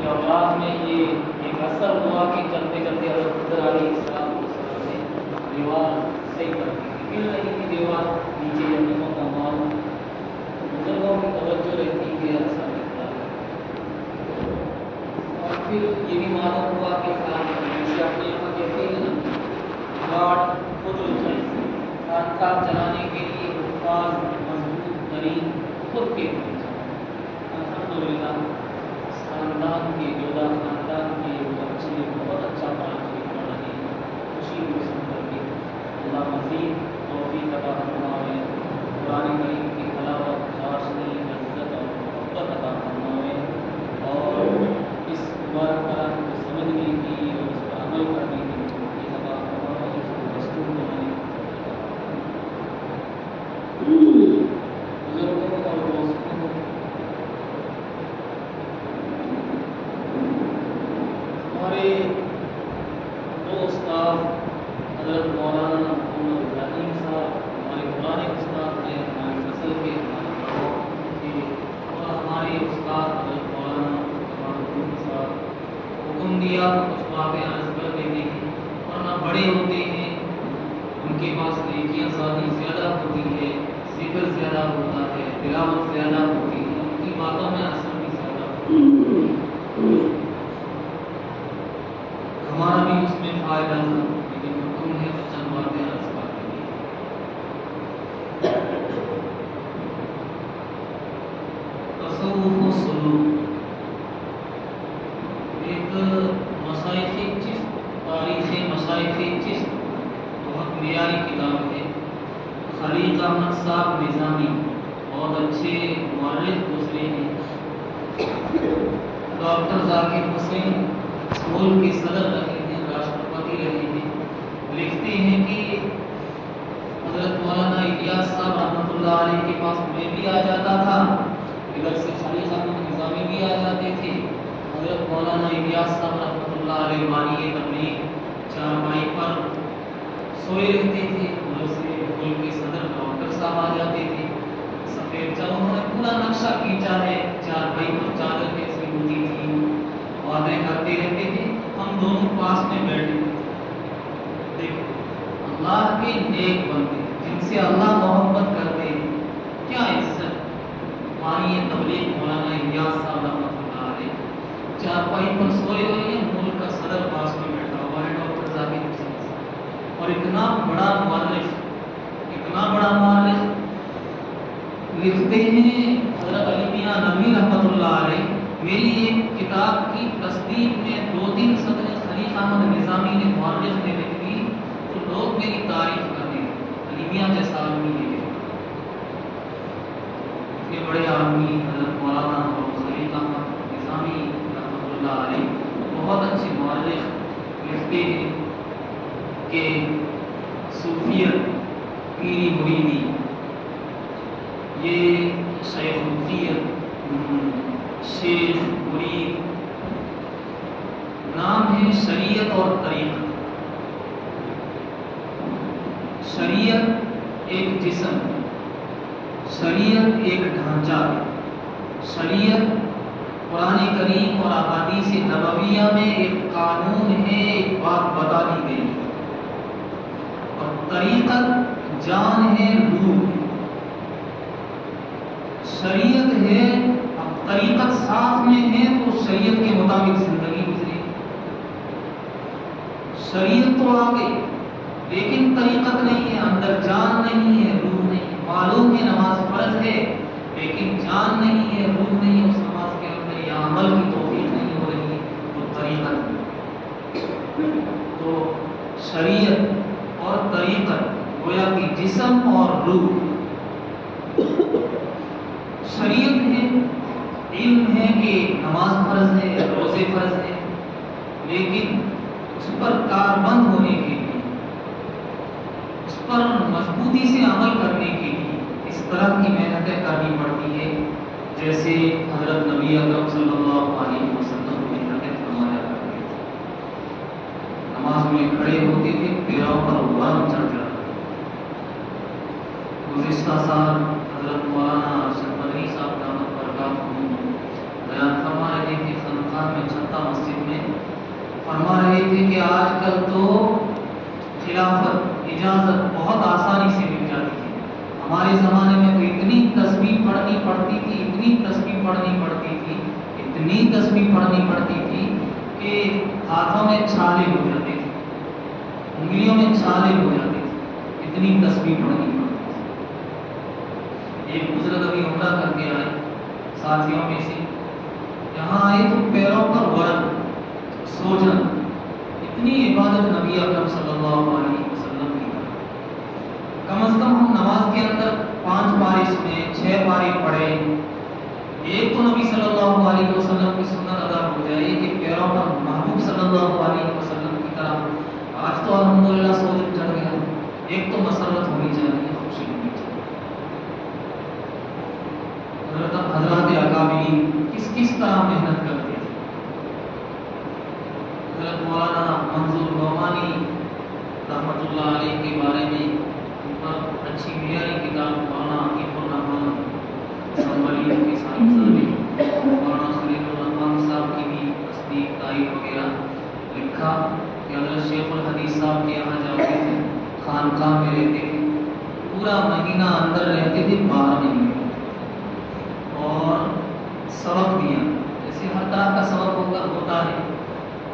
اولاد میں یہ ایک اثر ہوا کہ چلتے چلتے حضرت خضر علیہ السلام نے دیوار صحیح کر دی، گر رہی تھی دیوار نیچے زمینوں کا مال، بزرگوں کی توجہ رہتی ہے اثر رہتا ہے۔ اور پھر یہ بھی معلوم ہوا کہ جیسے اپنے یہاں کہتے ہیں نا گاڑ خود خانقاہ چلانے کے لیے حفاظ مضبوط ترین خود کے الحمدللہ خاندان کے جوڑا خاندان کے بچے بہت اچھا کام پڑھ رہے ہیں، خوشی محسوس کر کے اللہ مزید توفیق عطا فرمائے، قرآن کریم کی تلاوت چاشنی لذت اور محبت عطا فرمائے، اور اس مبارک کلام کو سمجھنے کی اور اس پر عمل کرنے کی توفیق عطا فرمائے، اس کو دستور بنانے کی توفیق عطا فرمائے۔ بزرگوں اور دوستوں، ہمارے دو استاد حضرت مولانا محمد ابراہیم صاحب ہمارے پرانے استاد ہیں، ہماری فصل کے اور ہمارے استاد حضرت مولانا کمال الدین صاحب حکم دیا تو کچھ باتیں عرض کر دیتے ہیں، ورنہ بڑے ہوتے ہیں ان کے پاس نیکیاں شادی زیادہ ہوتی ہے، ذکر زیادہ ہوتا ہے، تلاوت زیادہ ہوتی ہے، ان کی باتوں میں اثر بھی زیادہ ہوتا ہے، ہمارا بھی اس میں فائدہ تھا، لیکن حکم ہے تو چند باتیں عرض کر دیں گے۔ تصوف و سلوک ایک مشائخ چشت، تاریخ مشائخ چشت بہت معیاری کتاب ہے۔ خلیق احمد صاحب نظامی بہت اچھے مورخ گزرے ہیں۔ ڈاکٹر ذاکر حسین ملک کے صدر رہے ہیں، راشٹرپتی رہے ہیں، لکھتے ہیں کہ حضرت مولانا الیاس صاحب رحمۃ اللہ علیہ کے پاس میں بھی آ جاتا تھا، ادھر سے خلیق احمد نظامی بھی آ جاتے تھے۔ حضرت مولانا الیاس صاحب رحمۃ اللہ علیہ بانی تبلیغ چارپائی پر سوئے رہتے تھے، ادھر سے ملک کے صدر ڈاکٹر صاحب آ جاتے تھے، سفید چادر، انہوں نے پورا نقشہ کھینچا ہے، چارپائی پر چادر کیسی ہوتی تھی، باتیں کرتے رہتے تھے، ہم دونوں پاس میں بیٹھے تھے۔ دیکھو اللہ کے نیک بندے جن سے اللہ محبت کرتے ہیں، کیا عزت، مانی تبلیغ مولانا الیاس صاحب رحمۃ اللہ علیہ چارپائی پر سوئے ہوئے ہیں، ملک کا صدر پاس میں بیٹھا ہوا ہے ڈاکٹر ذاکر حسین صاحب، اور اتنا بڑا مؤرخ لکھتے ہیں حضرت علی میاں نبوی رحمۃ اللہ علیہ، میری ایک کتاب کی تصدیق میں 2-3 صدر خلیق احمد نظامی نے مورخ نے لکھ دی تو لوگ میری تعریف کرتے ہیں، علی میاں جیسا آدمی ہے، اتنے بڑے آدمی حضرت مولانا خلیق احمد نظامی رحمۃ اللہ علیہ بہت اچھے مورخ لکھتے ہیں کہ صوفیت پیری مریدی یہ شیخوفیت شیخ مرید نام ہے شریعت اور طریقت۔ شریعت ایک جسم، شریعت ایک ڈھانچہ، شریعت قرآن کریم اور احادیث نبویہ میں ایک قانون ہے، ایک بات بتا دی گئی، اور طریقت جان ہے، روح ہے۔ شریعت ہے، اب طریقت ساتھ میں ہے تو شریعت کے مطابق زندگی گزرے، شریعت تو آ گئی لیکن طریقت نہیں ہے، اندر جان نہیں ہے، روح نہیں ہے۔ معلوم ہے نماز فرض ہے لیکن جان نہیں ہے، روح نہیں ہے اس نماز کے اندر، یا عمل کی توفیق نہیں ہو رہی ہے، تو طریقت نہیں۔ تو شریعت اور طریقت گویا کہ جسم اور روح۔ شریعت ہے، علم ہے کہ نماز فرض ہے، روزے فرض ہے، لیکن اس پر کاربند ہونے کے لیے، اس پر مضبوطی سے عمل کرنے کے لیے اس طرح کی محنتیں کرنی پڑتی ہے جیسے حضرت نبی اکرم صلی اللہ علیہ وسلم محنتیں فرمایا کرتے تھے۔ نماز میں کھڑے ہوتے تھے، پیروں پر غبار چڑھ جاتا تھا۔ گزشتہ سال حضرت مولانا ارشد مدنی صاحب دامت برکاتہ بیان فرما رہے تھے، خانقاہ میں فرما رہے تھے کہ آج کل تو خلافت اجازت بہت آسانی سے مل جاتی ہے. ہمارے زمانے میں تو اتنی تسبیح پڑھنی پڑتی تھی، اتنی تسبیح پڑھنی پڑتی تھی، اتنی تسبیح پڑھنی پڑتی تھی کہ ہاتھوں میں چھالے ہو جاتے تھے، انگلیوں میں چھالے ہو جاتے تھے، اتنی تسبیح پڑھنی پڑتی تھی. ایک بزرگ ابھی عمرہ کر کے آئے ساتھیوں میں سے، یہاں آئے تو پیروں پر ورم سوجن، اتنی عبادت نبی اکرم صلی اللہ علیہ وسلم کی. کم از کم ہم نماز کے اندر 5 پارے سنے، 6 پارے پڑھے، ایک تو نبی صلی اللہ علیہ وسلم کی سنت ادا ہو جائے کہ پیروں پر محبوب صلی اللہ علیہ وسلم کی طرح. آج تو الحمدللہ سوجن چڑھ گیا. ایک تو مسرت ہونی چاہیے، خوشی ہونی چاہیے. حضرات اکابرین کس طرح محنت کرتے تھے. حضرت مولانا منظور نعمانی رحمۃ اللہ علیہ کے بارے میں اچھی معیاری کتاب مولانا عقیف الرحمان سنبھلی کی مولانا سلیم الرحمان صاحب کی بھی تصدیق تائید وغیرہ لکھا کہ حضرت شیخ الحدیث صاحب کے یہاں جاتے تھے، خانقاہ میں رہتے تھے، پورا مہینہ اندر رہتے تھے، باہر نہیں رہتے، اور سبق دیا. جیسے ہر طرح کا سبق ہوتا ہے،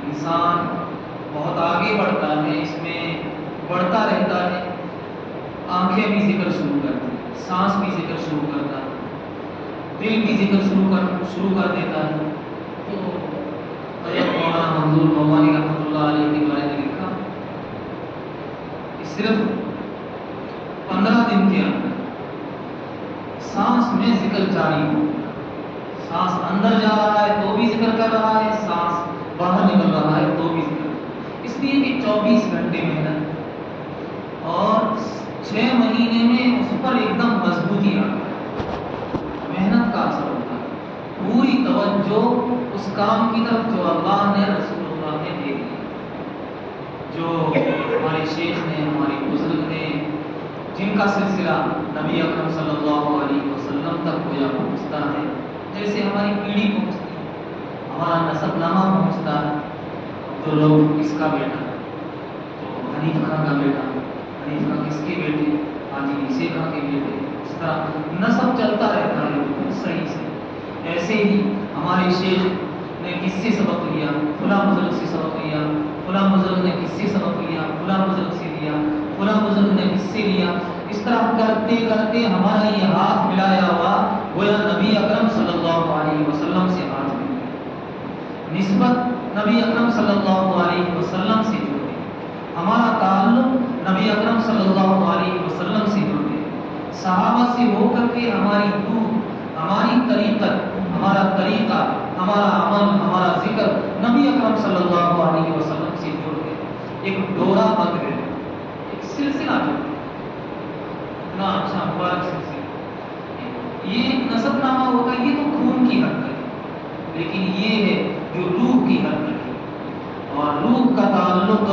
انسان بہت آگے بڑھتا ہے، اس میں بڑھتا رہتا ہے. آنکھیں بھی ذکر شروع کرتی ہیں، سانس بھی ذکر شروع کرتا ہے، دل بھی ذکر شروع کر دیتا ہے. تو حضرت مولانا منظور نعمانی رحمۃ اللہ علیہ کے بارے میں لکھا کہ صرف 15 دن کے اندر سانس میں ذکر جاری ہو. سانس اندر جا رہا ہے تو بھی ذکر کر رہا ہے، سانس باہر نکل رہا ہے تو بھی ذکر. اس لیے کہ 24 گھنٹے محنت اور 6 مہینے میں اس پر ایک دم مضبوطی آ گئی. محنت کا اثر ہوتا ہے، پوری توجہ اس کام کی طرف جو اللہ نے رسول اللہ نے دے دی، جو ہمارے شیخ نے، ہمارے بزرگ نے، جن کا سلسلہ نبی اکرم صلی اللہ علیہ وسلم تک گویا پہنچتا ہے. جیسے ہماری پیڑھی پہنچتی ہے، ہمارا نسب نامہ پہنچتا ہے. تو لوگ کس کا بیٹا، تو حنیف خان کا بیٹا، حنیف خان کس کے بیٹے، حاجی عیسی خان کے بیٹے. اس طرح نسب چلتا رہتا ہے صحیح سے. ایسے ہی ہمارے شیخ نے کس سے سبق لیا، فلاں بزرگ سے سبق لیا، فلاں بزرگ نے کس سے سبق لیا، فلاں بزرگ سے لیا، فلاں بزرگ نے کس سے لیا. اس طرح کرتے کرتے ہمارا یہ ہاتھ ملایا ہوا گویا نبی اکرم صلی اللہ علیہ وسلم سے ہاتھ مل گیا. نسبت نبی اکرم صلی اللہ علیہ وسلم سے جڑ گئی. ہمارا تعلق نبی اکرم صلی اللہ علیہ وسلم سے جڑ گیا. صحابہ سے ہو کر کے ہماری روح، ہماری طریقت، ہمارا طریقہ، ہمارا عمل، ہمارا ذکر نبی اکرم صلی اللہ علیہ وسلم سے جڑ گیا. ایک ڈورا بند گیا، ایک سلسلہ جڑ گیا. اتنا اچھا مبارک سلسلہ. یہ ایک نسب نامہ ہوگا، یہ تو خون کی حرکت ہے، لیکن یہ ہے جو روح کی حرکت ہے. اور روح کا تعلق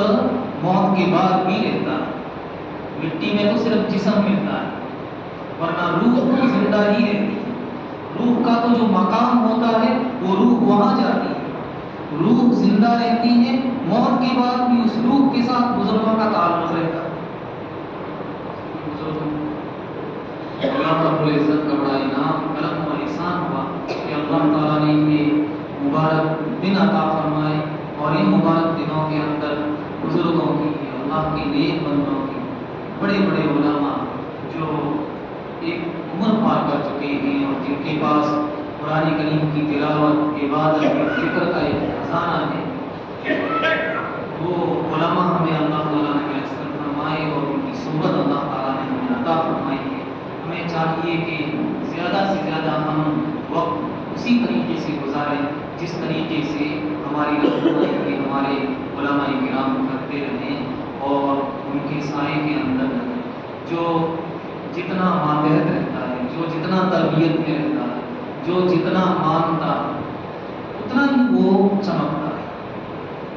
موت کے بعد بھی رہتا ہے. مٹی میں تو صرف جسم ملتا ہے، ورنہ روح تو زندہ ہی رہتی ہے. روح کا تو جو مقام ہوتا ہے وہ روح وہاں جاتی ہے. روح زندہ رہتی ہے، موت کے بعد بھی اس روح کے ساتھ بزرگوں کا تعلق رہتا ہے. اللہ رب العزت کا بڑا انعام، کرم اور احسان ہوا کہ اللہ تعالیٰ نے یہ مبارک دن عطا فرمائے. اور ان مبارک دنوں کے اندر بزرگوں کی، اللہ کے نیک بندوں کی، بڑے بڑے علماء جو ایک عمر پار کر چکے ہیں اور جن کے پاس قرآن کریم کی تلاوت، عبادت اور ذکر کا ایک خزانہ ہے، وہ علماء ہمیں اللہ تعالیٰ نے میسر فرمائے اور ان کی صحبت اللہ تعالیٰ نے ہمیں عطا فرمائی ہے. ہمیں چاہیے کہ زیادہ سے زیادہ ہم وقت اسی طریقے سے گزاریں جس طریقے سے ہماری رہنمائی کے ہمارے علماء کرام کرتے رہیں اور ان کے سائے کے اندر رہیں. جو جتنا ماتحت رہتا ہے، جو جتنا تربیت میں رہتا ہے، جو جتنا مانتا ہے، اتنا ہی وہ چمکتا ہے.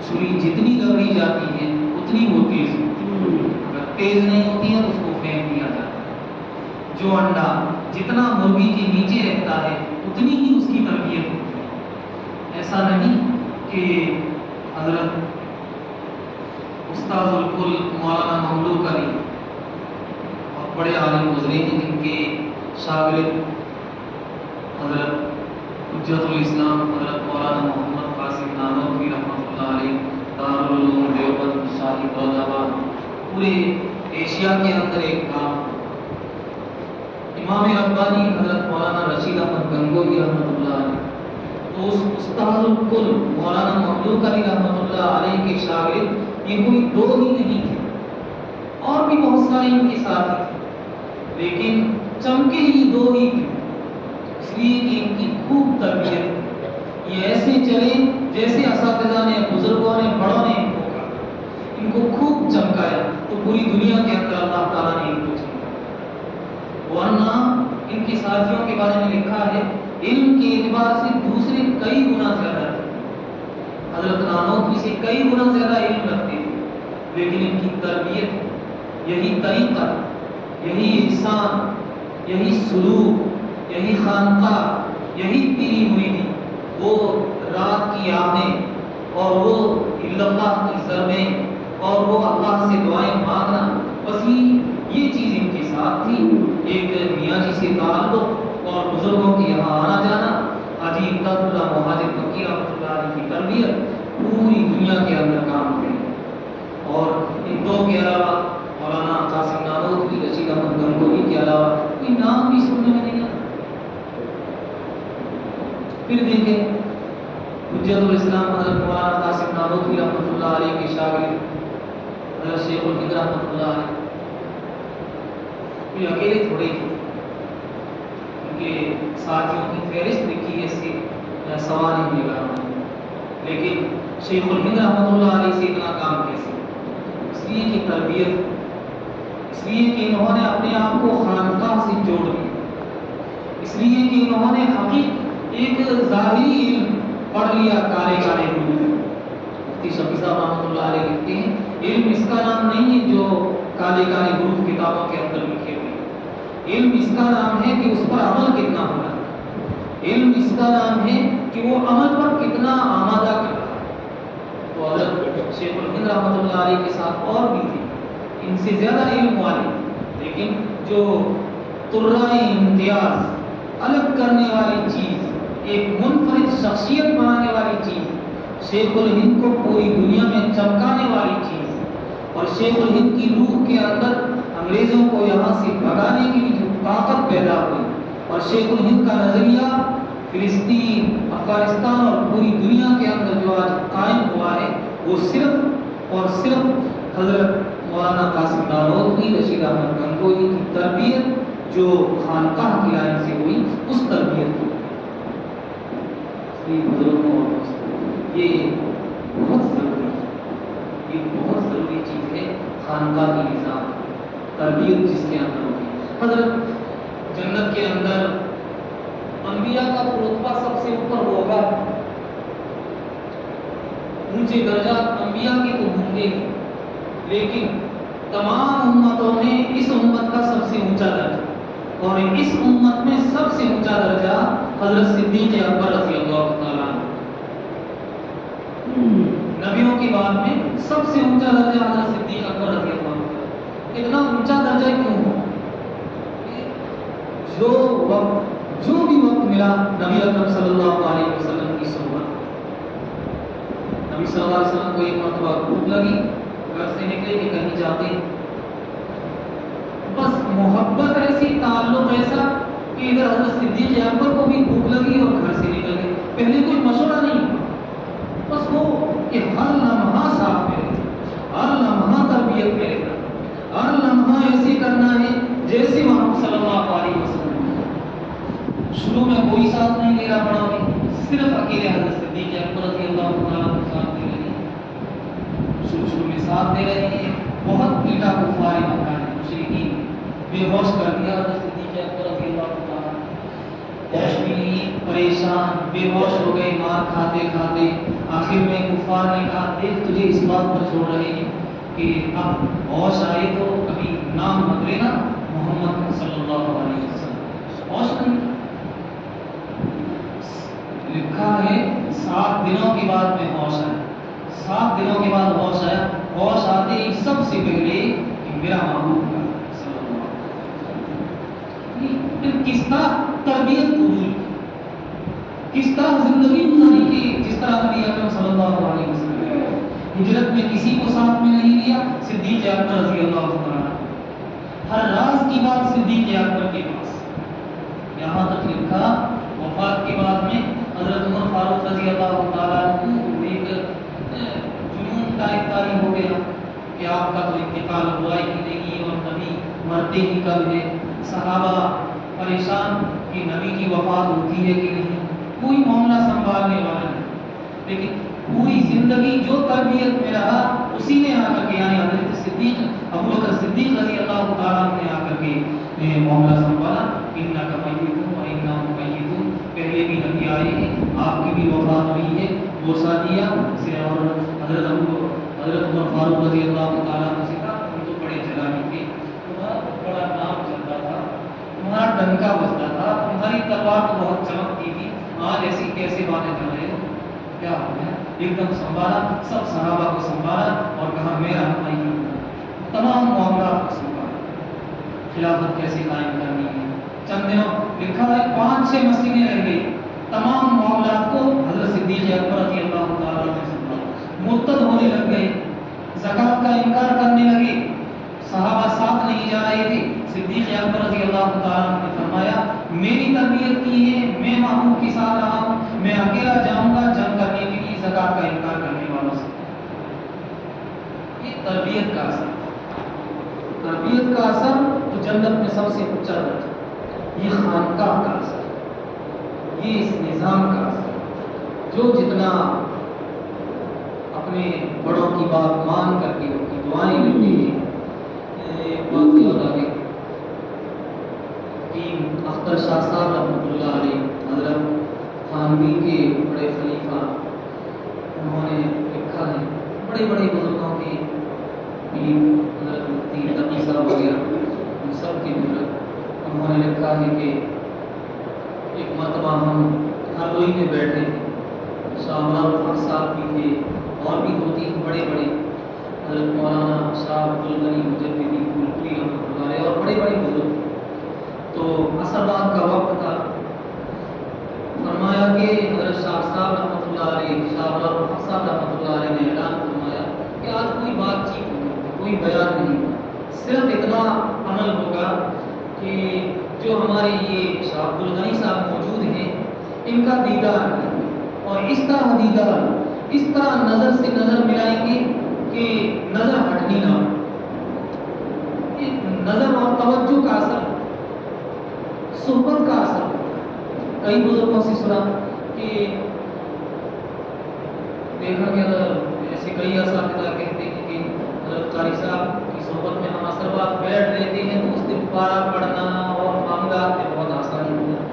چھری جتنی گڑی جاتی ہے اتنی وہ تیز ہوتی ہے. اگر تیز نہیں ہوتی ہے اس کو پھینک دیا جاتا ہے. جو انڈا جتنا مرغی کے نیچے رہتا ہے اتنی ہی اس کی تربیت ہوتی ہے. ایسا نہیں کہ حضرت استاد الکل مولانا مملوک علی اور بڑے عالم گزرے ہیں جن کے شاگرد حضرت حجت الاسلام حضرت مولانا محمد قاسم نانوتوی رحمۃ اللہ علیہ دارالعلوم دیوبند شاہی فیروز آباد پورے ایشیا کے اندر ایک کام امام ربانی حضرت مولانا رشید احمد گنگوہی رحمۃ اللہ علیہ تو اس استاد الکل مولانا مملوک علی رحمۃ اللہ علیہ کے شاگرد یہ کوئی دو ہی نہیں تھے، اور بھی بہت سارے ان کے ساتھ تھے، لیکن چمکے ہی دو ہی تھے، اس لیے کہ ان کی خوب تربیت یہ ایسے چلے جیسے اساتذہ نے بزرگوں نے بڑوں نے ان کو خوب چمکایا تو پوری دنیا کے اندر اللہ تعالیٰ نے ان کو چمکایا۔ ورنہ ان کے ساتھیوں کے بارے میں لکھا ہے علم کے اعتبار سے دوسرے کئی گنا زیادہ تھے، حضرت نانوتوی سے کئی گنا زیادہ علم رکھتے تھے، لیکن ان کی تربیت یہی طریقہ، یہی انسان، یہی سلوک، یہی خانقاہ، یہی پیری مریدی، وہ رات کی آہیں اور وہ اللہ کی ضربیں اور وہ اللہ سے دعائیں مانگنا، بس یہ چیز ان کے ساتھ تھی۔ ایک میاں جی سے تعلق اور بزرگوں کے یہاں آنا جانا، حاجی امداد اللہ مہاجر مکی رحمۃ اللہ علیہ کی تربیت پوری دنیا کے اندر کام کریں۔ اور ان دو کے علاوہ مولانا قاسم نانوتوی رشید احمد گنگوہی کے علاوہ کوئی نام بھی سننے میں نہیں آتا۔ پھر دیکھیں حجت الاسلام حضرت مولانا قاسم نانوتوی رحمۃ اللہ علیہ کے شاگرد حضرت شیخ الہند رحمۃ اللہ علیہ کوئی اکیلے تھوڑے تھے، ان کے ساتھیوں کی فہرست لکھی ہے، اس سے سوال ہی نہیں لگا، لیکن شیخ الہند رحمۃ اللہ علیہ سے اتنا کام کیسے؟ اس لیے کہ تربیت، اس لیے کہ انہوں نے اپنے آپ کو خانقاہ سے جوڑ دیا، اس لیے کہ انہوں نے حقیقت ایک ظاہری علم پڑھ لیا، کالے کالے حروف۔ مفتی شفیع صاحب رحمۃ اللہ علیہ لکھتے ہیں علم اس کا نام نہیں ہے جو کالے کالے حروف کتابوں کے اندر لکھے ہوئے، علم اس کا نام ہے کہ اس پر عمل کتنا ہو رہا ہے، علم اس کا نام ہے کہ وہ عمل پر کتنا آمادہ کر رہا ہے۔ تو حضرت شیخ الہند رحمۃ اللہ علیہ کے ساتھ اور بھی تھے ان سے زیادہ علم والے، لیکن جو طرائے امتیاز، الگ کرنے والی چیز، ایک منفرد شخصیت بنانے والی چیز، شیخ الہند کو پوری دنیا میں چمکانے والی چیز، اور شیخ الہند کی روح کے اندر انگریزوں کو یہاں سے بھگانے کی جو طاقت پیدا ہوئی، اور شیخ الہند کا نظریہ فلسطین، افغانستان اور پوری دنیا کے اندر جو آج قائم ہوا ہے، وہ صرف اور صرف حضرت مولانا قاسم نانوتوی رشید احمد گنگوہی کی تربیت جو خانقاہ کی لائن سے ہوئی، اس تربیت کی بزرگوں اور دوستوں، یہ بہت ضروری ہے، یہ بہت ضروری چیز ہے، خانقاہ کی نظام تربیت جس کے اندر ہوگی۔ حضرت جنت کے اندر انبیاء کا رتبہ سب سے اوپر ہوگا، اونچے درجات انبیاء کے تو ہوں گے، لیکن تمام امتوں میں اس امت کا سب سے اونچا درجہ، اور اس امت میں سب سے اونچا درجہ حضرت صدیق اکبر رضی اللہ تعالیٰ عنہ۔ نبیوں کی بات میں سب سے اونچا درجہ حضرت صدیق اکبر رضی اللہ عنہ۔ اتنا اونچا درجہ کیوں ہو؟ جو بھی وقت ملا نبی اکرم صلی اللہ علیہ وسلم کی صحبت، نبی صلی اللہ علیہ وسلم کو ایک مرتبہ بھوک لگی، گھر سے نکلے کہ کہیں جاتے ہیں، بس محبت ایسی، تعلق ایسا کہ ادھر حضرت صدیق اکبر کو بھی بھوک لگی اور گھر سے نکل گئے، پہلے کوئی مشورہ نہیں، بس وہ کہ ہر لمحہ ساتھ میں رہتا، ہر لمحہ تربیت میں رہتا، ہر لمحہ ایسے کرنا ہے جیسے محمد صلی اللہ علیہ وسلم۔ شروع میں کوئی ساتھ نہیں دے رہا بڑا بھی، صرف اکیلے حضرت صدیق اکبر رضی اللہ تعالیٰ عنہ ساتھ دے رہے ہیں، شروع میں ساتھ دے رہے ہیں، بہت پیٹا کفار مکہ نے، مشرکین بے ہوش کر دیا حضرت صدیق اکبر رضی اللہ تعالیٰ، ہوش بھی نہیں، پریشان بے ہوش ہو گئے، مار کھاتے کھاتے آخر میں کفار نے کہا دیکھ تجھے اس بات پر چھوڑ رہے ہیں کہ اب ہوش آئے تو کبھی نام مت لینا محمد صلی اللہ علیہ وسلم۔ ہوش نہیں، لکھا ہے 7 دنوں کے بعد میں ہوش آیا، 7 دنوں کے بعد ہوش آیا. ہوش آتے ہی سب سے پہلے کہ میرا محبوب کا پھر کس طرح تربیت قبول کی, کس طرح زندگی گزاری کی, جس طرح نبی اکرم صلی اللہ علیہ وسلم ہجرت میں کسی کو ساتھ میں نہیں لیا, صدیق اکبر رضی اللہ عنہ, ہر راز کی بات صدیق اکبر کے پاس. یہاں تک لکھا وفات کے بعد میں حضرت عمر فاروق رضی اللہ تعالیٰ کو ایک جنون کا طاری ہو گیا کہ آپ کا تو انتقال ہوا ہی نہیں اور نبی مرتے ہی کب ہے. صحابہ پریشان کہ نبی کی وفات ہوتی ہے کہ نہیں, کوئی معاملہ سنبھالنے والا نہیں. لیکن پوری زندگی جو تربیت میں رہا اسی نے آ کر کے, یعنی حضرت صدیق ابو بکر صدیق رضی اللہ تعالیٰ نے آ کر کے معاملہ سنبھالا. انک میت و انا میتون, پہلے بھی نبی آئے ہیں, آپ کی بھی وفات ہوئی ہے, بوسہ دیا سے. اور حضرت عمر فاروق رضی اللہ تعالیٰ نے سے کہا تم تو بڑے جلالی تھے, تمہارا بڑا نام چلتا تھا, تمہارا ڈنکا بجتا تھا, تمہاری تلوار تو بہت چمکتی تھی, آج ایسی کیسے باتیں کر رہے ہو, کیا ہو گیا؟ ایک دم سنبھالا, سب صحابہ کو سنبھالا اور کہا میرا تمام معاملات کو سنبھالا, خلافت کیسے قائم کرنی ہے. چند دنوں لکھا ہے 5-6 مسجدیں رہ گئی, تمام معاملات کو حضرت صدیق اکبر رضی اللہ تعالیٰ نے سنبھالا. مرتد ہونے لگ گئے, زکوٰۃ کا انکار کرنے لگے, صحابہ ساتھ نہیں جا رہے تھے. صدیق اکبر رضی اللہ تعالیٰ نے فرمایا میری تربیت کی ہے, میں محبوب کے ساتھ رہا ہوں, میں اکیلا جاؤں گا جنگ کرنے کے لیے زکوٰۃ کا انکار کرنے والوں سے. یہ تربیت کا اثر, تربیت کا اثر تو جنت میں سب سے اونچا درجہ. یہ خانقاہ کا اثر, یہ اس نظام کا اثر, جو جتنا اپنے بڑوں کی بات مان کر کے ان کی دعائیں لیتے ہیں. واقعی ہوتا ہے کہ اختر شاہ صاحب رحمۃ اللہ علیہ حضرت خانوی کے بڑے خلیفہ, انہوں نے لکھا ہے بڑے بڑے بزرگوں کے حضرت مفتی تقی صاحب وغیرہ ان سب کے بزرگ, انہوں نے لکھا ہے کہ ایک مرتبہ ہم ہردوئی میں بیٹھے تھے, شاہ الحق صاحب بھی تھے اور بھی 2-3 بڑے بڑے, حضرت مولانا شاہ عبدالغنی مجددی پھولپوری رحمۃ اللہ علیہ اور بڑے بڑے بزرگ. تو عصر بعد کا وقت تھا, فرمایا کہ حضرت شاہ صاحب رحمۃ اللہ علیہ, شاہ الحق صاحب رحمۃ اللہ علیہ نے اعلان فرمایا کہ آج کوئی بات چیت نہیں, کوئی بیان نہیں, صرف اتنا عمل ہوگا کہ جو ہمارے یہ شاہ عبدالغنی صاحب موجود ہیں ان کا دیدار ہے, اور اس طرح دیدار, اس طرح نظر سے نظر ملائیں گے کہ نظر ہٹنی نہ ہو. نظر اور توجہ کا اثر, صحبت کا اثر. کئی بزرگوں سے سنا کہ دیکھا گیا ایسے کئی اساتذہ کہتے ہیں کہ حضرت قاری صاحب کی صحبت میں ہم اثر بعد بیٹھ رہتے ہیں تو استغفار پڑھنا اور معاملات میں بہت آسانی ہوتا.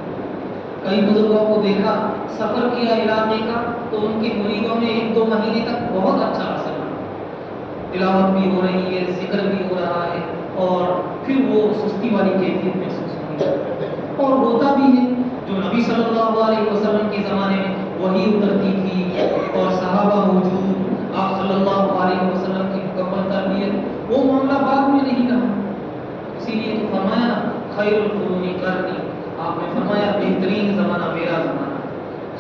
کئی بزرگوں کو دیکھا سفر کیا علاقے کا تو ان کے مریدوں میں 1-2 مہینے تک بہت اچھا اثر ہوا, تلاوت بھی ہو رہی ہے, ذکر بھی ہو رہا ہے, اور پھر وہ سستی والی کیفیت محسوس ہوتی ہے. اور ہوتا بھی ہے جو نبی صلی اللہ علیہ وسلم کے زمانے میں وحی اترتی تھی اور صحابہ موجود, آپ صلی اللہ علیہ وسلم کی مکمل تربیت, وہ معاملہ بعد میں نہیں رہا. اسی لیے تو فرمایا خیر القرون قرنی, آپ نے فرمایا بہترین زمانہ میرا زمانہ,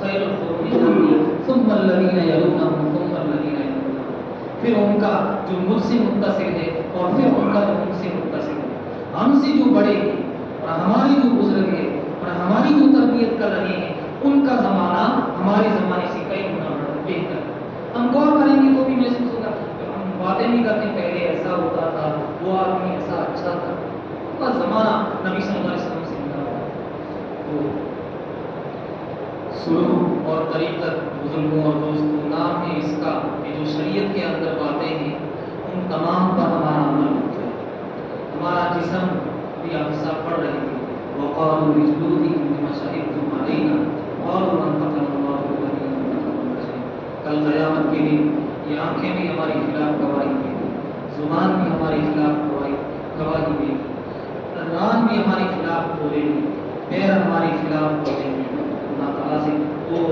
خیر القرون قرنی ثم الذین یلونہم ثم الذین یلونہم, پھر ان کا جو مجھ سے متصل ہے اور پھر ان کا جو مجھ سے متصل ہے. ہم سے جو بڑے ہیں اور ہمارے جو بزرگ ہیں اور ہماری جو تربیت کر رہے ہیں ان کا زمانہ ہمارے زمانے سے کئی گنا بہتر. ہم غور کریں گے تو بھی محسوس ہوگا, ہم باتیں نہیں کرتے پہلے ایسا ہوتا تھا, وہ آدمی ایسا اچھا تھا, کا زمانہ نبی صلی اللہ علیہ وسلم سے ملا. تو سلوک اور طریقت بزرگوں اور دوستوں نام ہے اس کا کہ جو شریعت کے اندر باتیں ہیں ان تمام پر ہمارا عمل ہوتا ہے. ہمارا جسم بھی آپ سب پڑھ رہے تھے وقالوا لجلودهم لما شهدتم علينا قالوا انطقنا الله الذي انطق كل شيء. کل قیامت کے دن یہ آنکھیں بھی ہماری خلاف گواہی دیں گی, زبان بھی ہمارے خلاف گواہی دے گی, ران بھی ہمارے خلاف بولے گی, پیر ہمارے خلاف بولے گی. اللہ تعالیٰ سے وہ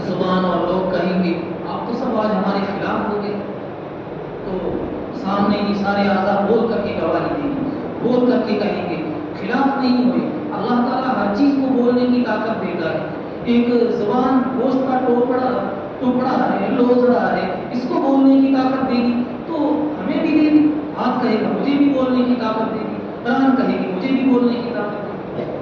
زبان اور لوگ کہیں گے آپ آپ تو سب آج ہمارے خلاف ہو گئے. تو سامنے یہ سارے اعضاء بول کر کے گواہی دیں گے, بول کر کے کہیں گے, خلاف نہیں ہوئے. اللہ تعالیٰ ہر چیز کو بولنے کی طاقت دیتا ہے. ایک زبان گوشت کا ٹکڑا ہے, لوزڑا ہے, اس کو بولنے کی طاقت دے گی تو ہمیں بھی دے گی. ہاتھ کہے گا مجھے بھی بولنے کی طاقت دے گی, کان کہے گی مجھے بھی بولنے کی طاقت دے گی.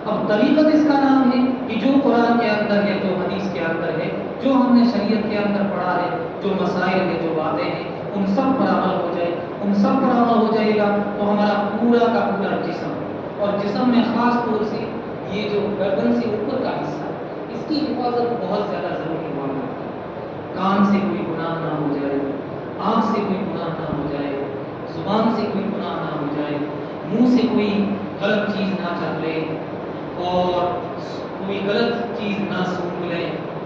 اب طریقت اس کا نام ہے کہ جو قرآن کے اندر ہے, جو حدیث کے اندر ہے, جو ہم نے شریعت کے اندر پڑھا ہے, جو مسائل ہے, جو باتیں ہیں, ان سب پر عمل ہو جائے. ان سب پر عمل ہو جائے گا تو ہمارا پورا کا پورا جسم, اور جسم میں خاص طور سے یہ جو گردن سے اوپر کا حصہ, اس کی حفاظت بہت زیادہ ضروری ہوا کرتی ہے. کان سے کوئی گناہ نہ ہو جائے, آنکھ سے کوئی گناہ نہ ہو جائے, زبان سے کوئی گناہ نہ ہو جائے, منہ سے کوئی غلط چیز نہ چلے, اور کوئی غلط چیز نہ سن لے.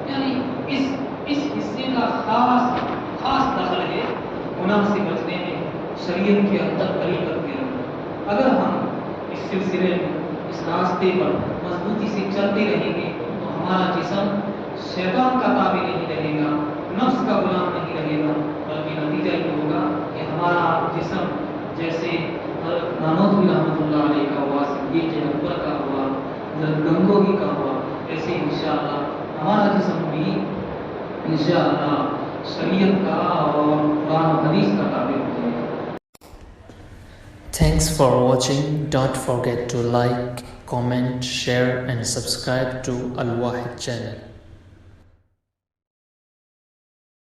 یعنی اس حصے کا خاص دخل ہے گناہ سے بچنے میں شریعت کے اندر, طریقت کے اندر. اگر ہم اس سلسلے میں, اس راستے پر مضبوطی سے چلتے رہیں گے تو ہمارا جسم شیطان کا تابع نہیں رہے گا, نفس کا غلام نہیں رہے گا, بلکہ نتیجہ یہ ہوگا کہ ہمارا جسم جیسے حضرت نانوتوی رحمۃ اللہ علیہ کا ہوا, صدیق اکبر کا ہوا, حضرت گنگوہی کا ہوا, ایسے انشاءاللہ ہمارا جسم بھی انشاءاللہ شریعت کا اور قرآن و حدیث کا تابع ہو جائے گا. Thanks for watching. Don't forget to like, comment, share and subscribe to Al Wahid channel.